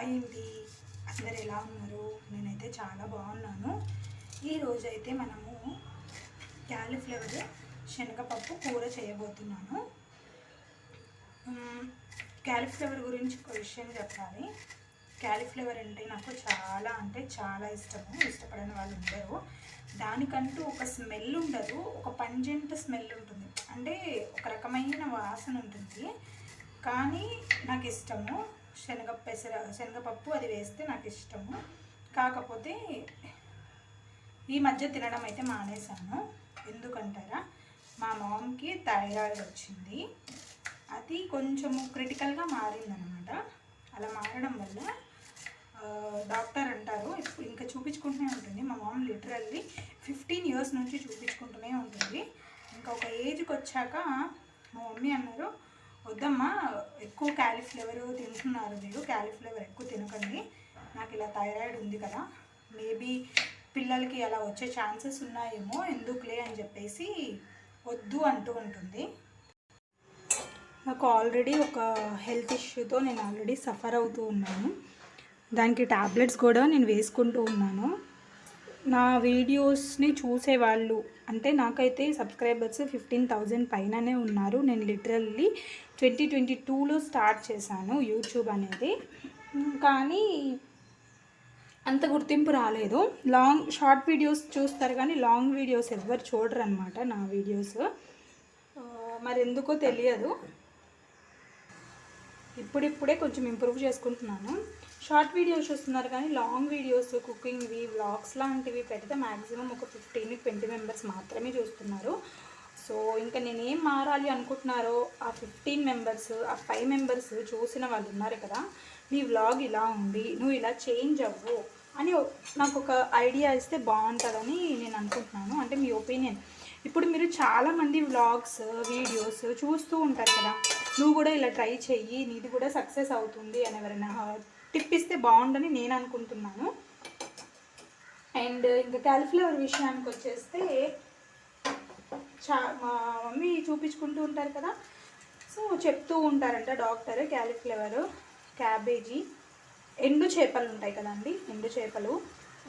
Hi అండి, అందరు ఎలా ఉన్నారు? నేనైతే చాలా బాగున్నాను. ఈరోజు అయితే మనము క్యాలీఫ్లవర్ శనగపప్పు కూర చేయబోతున్నాను. క్యాలీఫ్లవర్ గురించి ఒక విషయం చెప్పాలి. క్యాలీఫ్లవర్ అంటే నాకు చాలా ఇష్టము. ఇష్టపడని వాళ్ళు ఉండరు. దానికంటూ ఒక స్మెల్ ఉండదు, ఒక పంజెంట్ స్మెల్ ఉంటుంది, అంటే ఒక రకమైన వాసన ఉంటుంది. కానీ నాకు ఇష్టము. శనగపప్పు అది వేస్తే నాకు ఇష్టము. కాకపోతే ఈ మధ్య తినడం అయితే మానేశాను. ఎందుకంటారా, మా మామ్కి థైరాయిడ్ వచ్చింది. అది కొంచెము క్రిటికల్గా మారిందనమాట. అలా మారడం వల్ల డాక్టర్ అంటారు, ఇప్పుడు ఇంకా చూపించుకుంటూనే ఉంటుంది. మా మామ్ లిటరల్లీ 15 years నుంచి చూపించుకుంటూనే ఉంటుంది. ఇంకా ఒక ఏజ్కి వచ్చాక మా మమ్మీ అన్నారు, వద్దమ్మా, ఎక్కువ క్యాలీఫ్లవర్ తింటున్నారు మీరు, క్యాలీఫ్లవర్ ఎక్కువ తినకండి, నాకు ఇలా థైరాయిడ్ ఉంది కదా, మేబీ పిల్లలకి అలా వచ్చే ఛాన్సెస్ ఉన్నాయేమో, ఎందుకులే అని చెప్పేసి వద్దు అంటూ ఉంటుంది. నాకు ఆల్రెడీ ఒక హెల్త్ ఇష్యూతో నేను ఆల్రెడీ సఫర్ అవుతూ ఉన్నాను. దానికి టాబ్లెట్స్ కూడా నేను వేసుకుంటూ ఉన్నాను. నా వీడియోస్ని చూసేవాళ్ళు అంటే నాకైతే సబ్స్క్రైబర్స్ 15,000 పైననే ఉన్నారు. నేను లిటరల్లీ 2022లో స్టార్ట్ చేశాను యూట్యూబ్ అనేది. కానీ అంత గుర్తింపు రాలేదు. షార్ట్ వీడియోస్ చూస్తారు కానీ లాంగ్ వీడియోస్ ఎవ్వరు చూడరు అనమాట నా వీడియోస్. మరి ఎందుకో తెలియదు. ఇప్పుడిప్పుడే కొంచెం ఇంప్రూవ్ చేసుకుంటున్నాను. షార్ట్ వీడియోస్ చూస్తున్నారు కానీ లాంగ్ వీడియోస్, కుకింగ్వి, వ్లాగ్స్ లాంటివి పెడితే మ్యాక్సిమం ఒక 15-20 మెంబర్స్ మాత్రమే చూస్తున్నారు. సో ఇంకా నేనేం మారాలి అనుకుంటున్నారో ఆ 15 మెంబర్స్, ఆ 5 మెంబర్స్ చూసిన వాళ్ళు ఉన్నారు కదా, నీ వ్లాగ్ ఇలా ఉంది, నువ్వు ఇలా చేంజ్ అవ్వు అని నాకు ఒక ఐడియా ఇస్తే బాగుంటుందని నేను అనుకుంటున్నాను. అంటే మీ ఒపీనియన్. ఇప్పుడు మీరు చాలామంది వ్లాగ్స్, వీడియోస్ చూస్తూ ఉంటారు కదా, నువ్వు కూడా ఇలా ట్రై చెయ్యి, నీది కూడా సక్సెస్ అవుతుంది అని ఎవరైనా టిప్ ఇస్తే బాగుండని నేను అనుకుంటున్నాను. అండ్ ఇంకా క్యాలీఫ్లవర్ విషయానికి వచ్చేస్తే మా మమ్మీ చూపించుకుంటూ ఉంటారు కదా, సో చెప్తూ ఉంటారంట డాక్టర్, క్యాలీఫ్లవర్, క్యాబేజీ, ఎండు చేపలు ఉంటాయి కదండి, ఎండు చేపలు,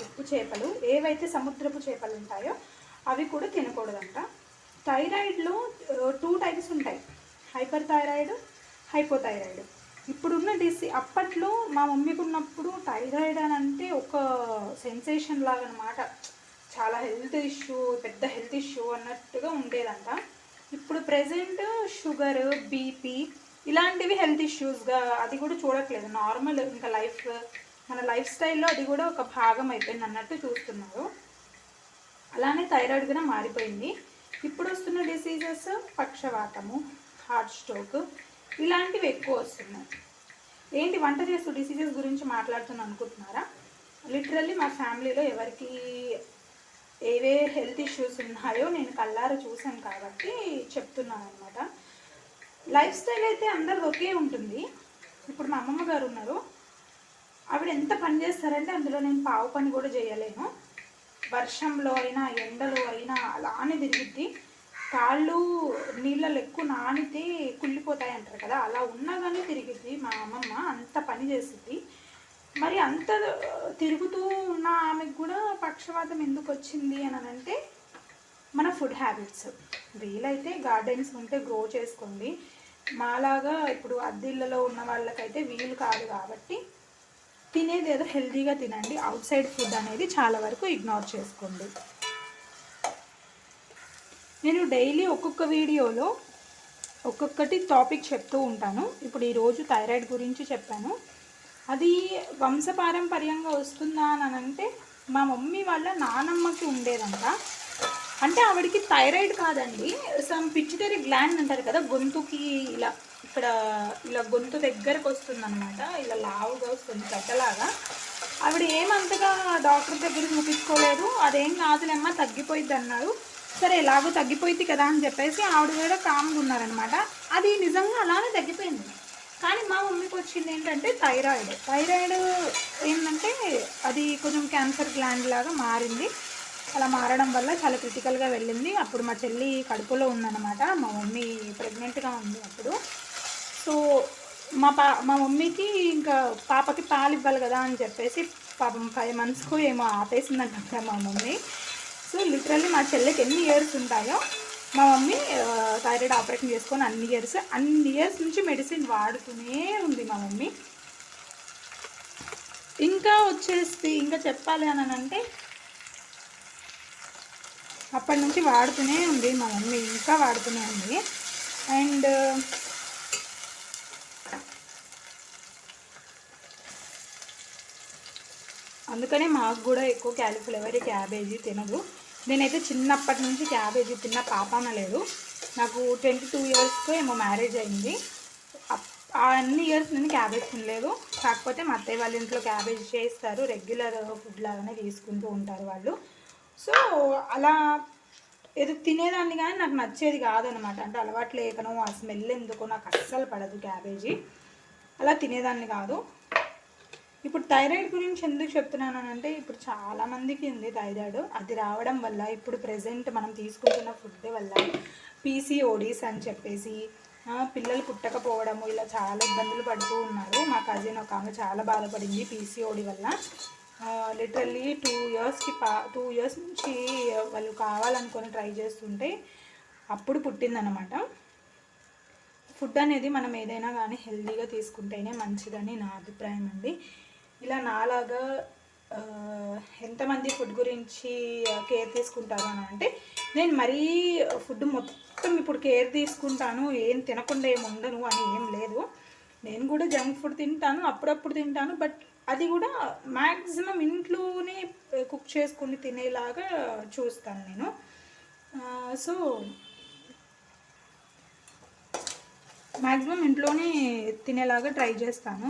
ఉప్పు చేపలు, ఏవైతే సముద్రపు చేపలు ఉంటాయో అవి కూడా తినకూడదంట. థైరాయిడ్లో 2 types ఉంటాయి, హైపర్ థైరాయిడ్, హైపోథైరాయిడ్. ఇప్పుడున్న అప్పట్లో మా మమ్మీకి ఉన్నప్పుడు థైరాయిడ్ అని అంటే ఒక సెన్సేషన్ లాగా అనమాట, చాలా పెద్ద హెల్త్ ఇష్యూ అన్నట్టుగా ఉండేదంట. ఇప్పుడు ప్రెజెంట్ షుగర్, బీపీ ఇలాంటివి హెల్త్ ఇష్యూస్గా అది కూడా చూడట్లేదు. నార్మల్ ఇంకా మన లైఫ్ స్టైల్లో అది కూడా ఒక భాగం అయిపోయింది అన్నట్టు చూస్తున్నారు. అలానే థైరాయిడ్ కూడా మారిపోయింది. ఇప్పుడు వస్తున్న డిసీజెస్ పక్షవాతము, హార్ట్ స్ట్రోక్ ఇలాంటివి ఎక్కువ వస్తున్నాయి. ఏంటి వంట చేస్తూ డిసీజెస్ గురించి మాట్లాడుతున్నాను అనుకుంటున్నారా? లిటరల్లీ మా ఫ్యామిలీలో ఎవరికి ఏవే హెల్త్ ఇష్యూస్ ఉన్నాయో నేను కళ్ళారా చూశాను కాబట్టి చెప్తున్నాను అనమాట. లైఫ్ స్టైల్ అయితే అందరిది ఒకే ఉంటుంది. ఇప్పుడు మా అమ్మమ్మ గారు ఉన్నారు, ఆవిడ ఎంత పని చేస్తారంటే అందులో నేను పావు పని కూడా చేయలేను. వర్షంలో అయినా ఎండలో అయినా అలానే తిరిగిద్ది. కాళ్ళు నీళ్ళలో ఎక్కువ నానితే కుళ్ళిపోతాయి అంటారు కదా, అలా ఉన్నా కానీ తిరిగిద్ది మా అమ్మమ్మ, అంత పని చేసిద్ది. మరి అంత తిరుగుతూ ఉన్న ఆమెకు కూడా పక్షవాతం ఎందుకు వచ్చింది అని అంటే మన ఫుడ్ హ్యాబిట్స్. వీలైతే గార్డెన్స్ ఉంటే గ్రో చేసుకోండి. మాలాగా ఇప్పుడు అద్దెళ్ళలో ఉన్న వాళ్ళకైతే వీలు కాదు కాబట్టి తినేది ఏదో హెల్తీగా తినండి. అవుట్ సైడ్ ఫుడ్ అనేది చాలా వరకు ఇగ్నోర్ చేసుకోండి. నేను డైలీ ఒక్కొక్క వీడియోలో ఒక్కొక్కటి టాపిక్ చెప్తూ ఉంటాను. ఇప్పుడు ఈరోజు థైరాయిడ్ గురించి చెప్పాను. అది వంశపారంపర్యంగా వస్తుందా అని అంటే మా మమ్మీ వాళ్ళ నానమ్మకి ఉండేదంట. అంటే ఆవిడికి థైరాయిడ్ కాదండి, సమ్ పిట్యూటరీ గ్లాండ్ అంటారు కదా, గొంతుకి ఇలా గొంతు దగ్గరకు వస్తుంది అనమాట, ఇలా లావుగా వస్తుంది గడ్డలాగా. ఆవిడ ఏమంతగా డాక్టర్ దగ్గర చూపించుకోలేదు, అదేం కాదులేమ్మా తగ్గిపోయిద్ది అన్నారు. సరే ఎలాగో తగ్గిపోయింది కదా అని చెప్పేసి ఆవిడ కూడా కామ్గా ఉన్నారనమాట. అది నిజంగా అలానే తగ్గిపోయింది. కానీ మా మమ్మీకి వచ్చింది ఏంటంటే థైరాయిడ్ ఏంటంటే అది కొంచెం క్యాన్సర్ గ్లాండ్ లాగా మారింది. అలా మారడం వల్ల చాలా క్రిటికల్గా వెళ్ళింది. అప్పుడు మా చెల్లి కడుపులో ఉందన్నమాట, మా మమ్మీ ప్రెగ్నెంట్గా ఉంది అప్పుడు. సో మా మమ్మీకి ఇంకా పాపకి పాలు ఇవ్వాలి కదా అని చెప్పేసి పాపం 5 monthsకు ఏమో ఆపేసిందంట మా మమ్మీ. సో లిటరల్లీ మా చెల్లెకి ఎన్ని ఇయర్స్ ఉంటాయో మా మమ్మీ థైరాయిడ్ ఆపరేషన్ చేసుకొని అన్ని ఇయర్స్ నుంచి మెడిసిన్ వాడుతూనే ఉంది మా మమ్మీ. ఇంకా వచ్చేసి ఇంకా చెప్పాలి అని అంటే అప్పటి నుంచి వాడుతూనే ఉంది మా మమ్మీ, ఇంకా వాడుతూనే ఉంది. అండ్ అందుకనే మాకు కూడా ఎక్కువ క్యాలీఫ్లవర్ క్యాబేజీ తినదు. నేనైతే చిన్నప్పటి నుంచి క్యాబేజీ తిన్న పాపాన లేదు. నాకు 22 yearsకు ఏమో మ్యారేజ్ అయింది. అన్ని ఇయర్స్ నేను క్యాబేజ్ తినలేదు. కాకపోతే మా అత్తయ్య వాళ్ళ ఇంట్లో క్యాబేజ్ చేస్తారు, రెగ్యులర్ ఫుడ్ లాగానే తీసుకుంటూ ఉంటారు వాళ్ళు. సో అలా ఏదో తినేదాన్ని కానీ నాకు నచ్చేది కాదనమాట. అంటే అలవాటు లేకనో ఆ స్మెల్ ఎందుకో నాకు అస్సలు పడదు క్యాబేజీ, అలా తినేదాన్ని కాదు. ఇప్పుడు థైరాయిడ్ గురించి ఎందుకు చెప్తున్నాను అంటే ఇప్పుడు చాలామందికి ఉంది థైరాయిడ్. అది రావడం వల్ల ఇప్పుడు ప్రెజెంట్ మనం తీసుకుంటున్న ఫుడ్ వల్ల పీసీఓడీస్ అని చెప్పేసి పిల్లలు పుట్టకపోవడము ఇలా చాలా ఇబ్బందులు పడుతూ ఉన్నారు. మా కజిన్ ఒక ఆమె చాలా బాధపడింది పీసీఓడి వల్ల. లిటరల్లీ 2 years నుంచి వాళ్ళు కావాలనుకొని ట్రై చేస్తుంటే అప్పుడు పుట్టిందనమాట. ఫుడ్ అనేది మనం ఏదైనా కానీ హెల్తీగా తీసుకుంటేనే మంచిదని నా అభిప్రాయం అండి. ఇలా నాలాగా ఎంతమంది ఫుడ్ గురించి కేర్ తీసుకుంటారు అని అంటే, నేను మరీ ఫుడ్ మొత్తం ఇప్పుడు కేర్ తీసుకుంటాను, ఏం తినకుండా ఏమి ఉండను అని ఏం లేదు. నేను కూడా జంక్ ఫుడ్ తింటాను, అప్పుడప్పుడు తింటాను. బట్ అది కూడా మ్యాక్సిమం ఇంట్లోనే కుక్ చేసుకుని తినేలాగా చూస్తాను నేను. సో మ్యాక్సిమం ఇంట్లోనే తినేలాగా ట్రై చేస్తాను.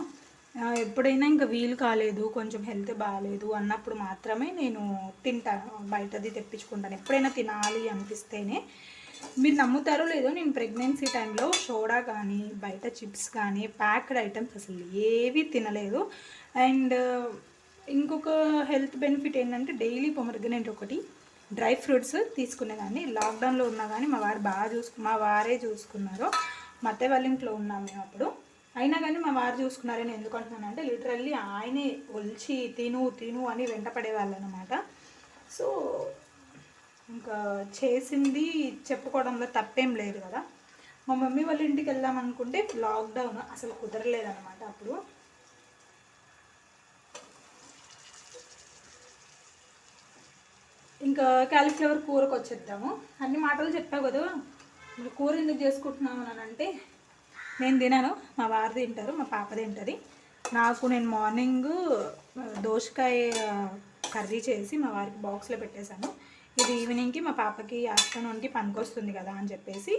ఎప్పుడైనా ఇంకా వీలు కాలేదు, కొంచెం హెల్త్ బాగాలేదు అన్నప్పుడు మాత్రమే నేను తింటాను, బయటది తెప్పించుకుంటాను ఎప్పుడైనా తినాలి అనిపిస్తేనే. మీరు నమ్ముతారో లేదో, నేను ప్రెగ్నెన్సీ టైంలో సోడా కానీ బయట చిప్స్ కానీ ప్యాక్డ్ ఐటమ్స్ అసలు ఏవి తినలేదు. అండ్ ఇంకొక హెల్త్ బెనిఫిట్ ఏంటంటే డైలీ పొమగ్రనేట్ ఒకటి డ్రై ఫ్రూట్స్ తీసుకునేదాన్ని. లాక్డౌన్లో ఉన్నా కానీ మా వారే చూసుకున్నారు. మా అత్తయ్య వాళ్ళ ఇంట్లో ఉన్నాం మేము అప్పుడు. అయినా కానీ మా వారు చూసుకున్నారని ఎందుకు అంటున్నాను అంటే లిటరల్లీ ఆయనే ఒలిచి తిను అని వెంటపడేవాళ్ళు అనమాట. సో ఇంకా చేసింది చెప్పుకోవడంలో తప్పేం లేదు కదా. మా మమ్మీ వాళ్ళ ఇంటికి వెళ్దాం అనుకుంటే లాక్డౌన్ అసలు కుదరలేదన్నమాట అప్పుడు. ఇంకా క్యాలీఫ్లవర్ కూరకు వచ్చేద్దాము. అన్ని మాటలు చెప్పావు కదా, కూర ఎందుకు చేసుకుంటున్నాము అని అంటే, నేను తినాను, మా వారు తింటారు, మా పాప తింటుంది. నేను మార్నింగ్ దోసకాయ కర్రీ చేసి మా వారికి బాక్స్లో పెట్టేశాను. ఇది ఈవినింగ్కి మా పాపకి ఆఫ్టర్నూన్కి పనికొస్తుంది కదా అని చెప్పేసి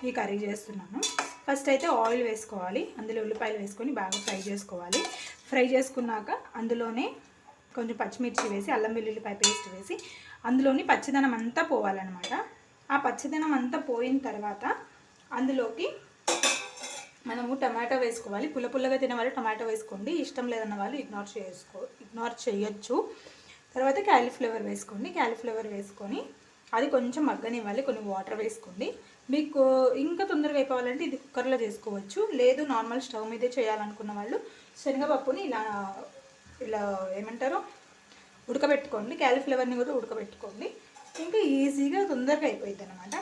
ఈ కర్రీ చేస్తున్నాను. ఫస్ట్ అయితే ఆయిల్ వేసుకోవాలి, అందులో ఉల్లిపాయలు వేసుకొని బాగా ఫ్రై చేసుకోవాలి. ఫ్రై చేసుకున్నాక అందులోనే కొంచెం పచ్చిమిర్చి వేసి అల్లం వెల్లుల్లిపాయ పేస్ట్ వేసి అందులోని పచ్చిదనం అంతా పోవాలన్నమాట. ఆ పచ్చిదనం అంతా పోయిన తర్వాత అందులోకి మనము టమాటో వేసుకోవాలి. పుల్లగా తినే వాళ్ళు టమాటో వేసుకోండి, ఇష్టం లేదన్న వాళ్ళు ఇగ్నోర్ చేయొచ్చు. తర్వాత క్యాలీఫ్లవర్ వేసుకోండి. క్యాలీఫ్లవర్ వేసుకొని అది కొంచెం మగ్గనివ్వాలి, కొన్ని వాటర్ వేసుకోండి. మీకు ఇంకా తొందరగా అయిపోవాలంటే ఇది కుక్కర్లో చేసుకోవచ్చు, లేదు నార్మల్ స్టవ్ మీదే చేయాలనుకున్న వాళ్ళు శనగపప్పుని ఇలా ఏమంటారో ఉడకబెట్టుకోండి. క్యాలీఫ్లవర్ని కూడా ఉడకబెట్టుకోండి, ఇంకా ఈజీగా తొందరగా అయిపోయింది అనమాట.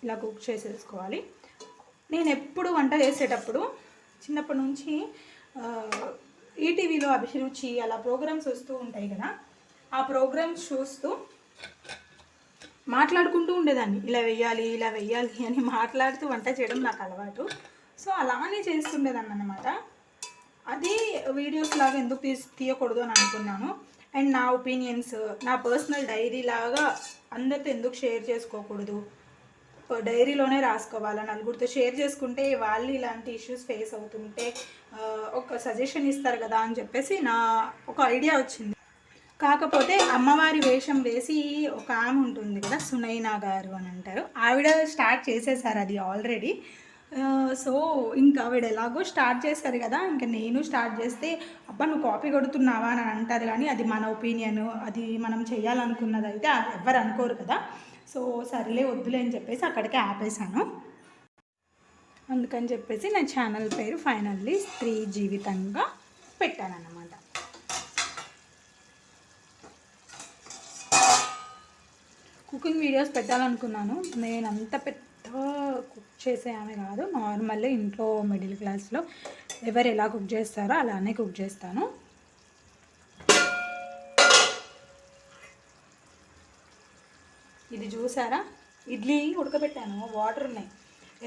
ఇలా కుక్ చేసేసుకోవాలి. నేను ఎప్పుడు వంట చేసేటప్పుడు చిన్నప్పటి నుంచి ఈటీవీలో అభిరుచి అలా ప్రోగ్రామ్స్ వస్తూ ఉంటాయి కదా, ఆ ప్రోగ్రామ్స్ చూస్తూ మాట్లాడుకుంటూ ఉండేదాన్ని. ఇలా వెయ్యాలి అని మాట్లాడుతూ వంట చేయడం నాకు అలవాటు. సో అలానే చేస్తుండేదాన్ని అన్నమాట. అది వీడియోస్ లాగా ఎందుకు తీయకూడదు అని అనుకున్నాను. అండ్ నా ఒపీనియన్స్, నా పర్సనల్ డైరీ లాగా అందరితో ఎందుకు షేర్ చేసుకోకూడదు, డైరీలోనే రాసుకోవాలి, నలుగురితో షేర్ చేసుకుంటే వాళ్ళు ఇలాంటి ఇష్యూస్ ఫేస్ అవుతుంటే ఒక సజెషన్ ఇస్తారు కదా అని చెప్పేసి నా ఒక ఐడియా వచ్చింది. కాకపోతే అమ్మవారి వేషం వేసి ఒక ఆమె ఉంటుంది కదా, సునైనా గారు అని అంటారు, ఆవిడ స్టార్ట్ చేసేసారు అది ఆల్రెడీ. సో ఇంకా ఆవిడ ఎలాగో స్టార్ట్ చేశారు కదా, ఇంకా నేను స్టార్ట్ చేస్తే అబ్బా నువ్వు కాపీ కొడుతున్నావా అని అంటారు. కానీ అది మన ఒపీనియన్, అది మనం చేయాలనుకున్నది అయితే ఎవరు అనుకోరు కదా. సో సర్లే వద్దులే అని చెప్పేసి అక్కడికే ఆపేశాను. అందుకని చెప్పేసి నా ఛానల్ పేరు ఫైనల్లీ స్త్రీ జీవితంగా పెట్టానన్నమాట. Cooking videos పెట్టాలనుకున్నాను. నేను అంత పెద్ద కుక్ చేసే ఆమె కాదు, నార్మల్లీ ఇంట్లో మిడిల్ క్లాస్లో ఎవరు ఎలా కుక్ చేస్తారో అలానే కుక్ చేస్తాను. ఇది చూసారా, ఇడ్లీ ఉడకబెట్టాను, వాటర్ ఉన్నాయి,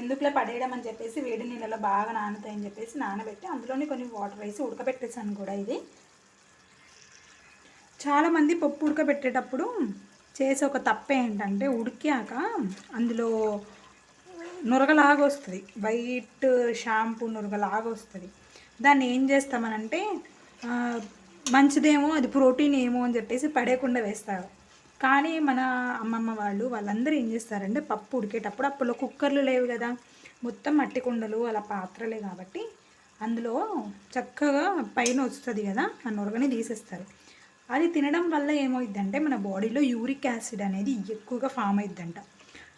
ఎందుకులే పడేయడం అని చెప్పేసి వేడి నీళ్ళలో బాగా నానుతాయని చెప్పేసి నానబెట్టి అందులోనే కొన్ని వాటర్ వేసి ఉడకబెట్టేసాను కూడా. ఇది చాలామంది పప్పు ఉడకబెట్టేటప్పుడు చేసే ఒక తప్పు ఏంటంటే ఉడికాక అందులో నురగలాగా వస్తుంది, వైట్ షాంపూ నురగలాగా వస్తుంది. దాన్ని ఏం చేస్తామనంటే మంచిదేమో, అది ప్రోటీన్ ఏమో అని చెప్పేసి పడేయకుండా వేస్తారు. కానీ మన అమ్మమ్మ వాళ్ళందరూ ఏం చేస్తారంటే పప్పు ఉడికేటప్పుడు అప్పుడు కుక్కర్లు లేవు కదా, మొత్తం మట్టి కుండలు అలా పాత్రలే కాబట్టి అందులో చక్కగా పైన వస్తుంది కదా, ఆ నురగని తీసేస్తారు. అది తినడం వల్ల ఏమవుద్దంటే మన బాడీలో యూరిక్ యాసిడ్ అనేది ఎక్కువగా ఫామ్ అవుద్దంట.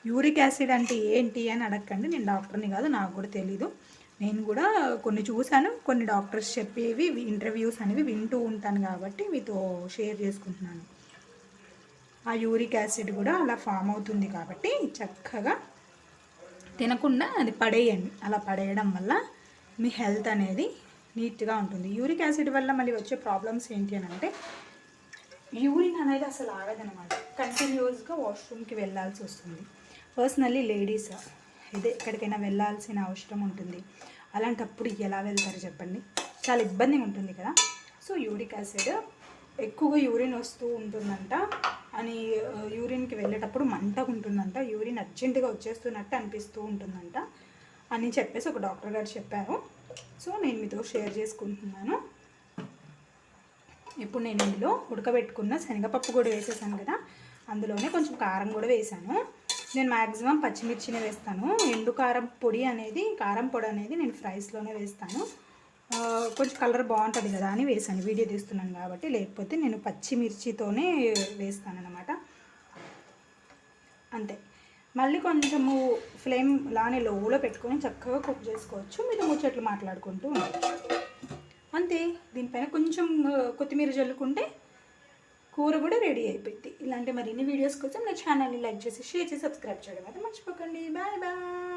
యూరిక్ యాసిడ్ అంటే ఏంటి అని అడగకండి, నేను డాక్టర్ని కాదు, నాకు కూడా తెలీదు. నేను కూడా కొన్ని చూశాను, కొన్ని డాక్టర్స్ చెప్పేవి ఇంటర్వ్యూస్ అనేవి వింటూ ఉంటాను కాబట్టి మీతో షేర్ చేసుకుంటున్నాను. ఆ యూరిక్ యాసిడ్ కూడా అలా ఫామ్ అవుతుంది కాబట్టి చక్కగా తినకుండా అది పడేయండి. అలా పడేయడం వల్ల మీ హెల్త్ అనేది నీట్గా ఉంటుంది. యూరిక్ యాసిడ్ వల్ల మళ్ళీ వచ్చే ప్రాబ్లమ్స్ ఏంటి అని అంటే యూరిన్ అనేది అసలు ఆగదనమాట, కంటిన్యూస్గా వాష్రూమ్కి వెళ్ళాల్సి వస్తుంది. పర్సనల్లీ లేడీస్ ఎక్కడికైనా వెళ్ళాల్సిన అవసరం ఉంటుంది, అలాంటప్పుడు ఎలా వెళ్తారు చెప్పండి, చాలా ఇబ్బందిగా ఉంటుంది కదా. సో యూరిక్ యాసిడ్ ఎక్కువగా యూరిన్ వస్తూ ఉంటుందంట అని, యూరిన్కి వెళ్ళేటప్పుడు మంటగా ఉంటుందంట, యూరిన్ అర్జెంటుగా వచ్చేస్తున్నట్టు అనిపిస్తూ ఉంటుందంట అని చెప్పేసి ఒక డాక్టర్ గారు చెప్పారు. సో నేను మీతో షేర్ చేసుకుంటున్నాను. ఇప్పుడు నేను ఇందులో ఉడకబెట్టుకున్న శనగపప్పు కూడా వేసేసాను కదా, అందులోనే కొంచెం కారం కూడా వేసాను. నేను మ్యాక్సిమం పచ్చిమిర్చినే వేస్తాను. ఎండు కారం పొడి అనేది, కారం పొడి అనేది నేను ఫ్రైస్లోనే వేస్తాను. కొంచెం కలర్ బాగుంటుంది కదా అని వేసాను, వీడియో తీస్తున్నాను కాబట్టి, లేకపోతే నేను పచ్చిమిర్చితోనే వేస్తాను అన్నమాట. అంతే. మళ్ళీ కొంచెము ఫ్లేమ్ లానే లోలో పెట్టుకొని చక్కగా కుక్ చేసుకోవచ్చు, మీరు ముచ్చట్లు మాట్లాడుకుంటూ ఉండవచ్చు. అంతే. దీనిపైన కొంచెం కొత్తిమీర జల్లుకుంటే కూర కూడా రెడీ అయిపోయింది. ఇలాంటి మరిన్ని వీడియోస్ కోసం నా ఛానల్ని లైక్ చేసి, షేర్ చేసి, సబ్స్క్రైబ్ చేయడం అయితే మర్చిపోకండి. Bye bye.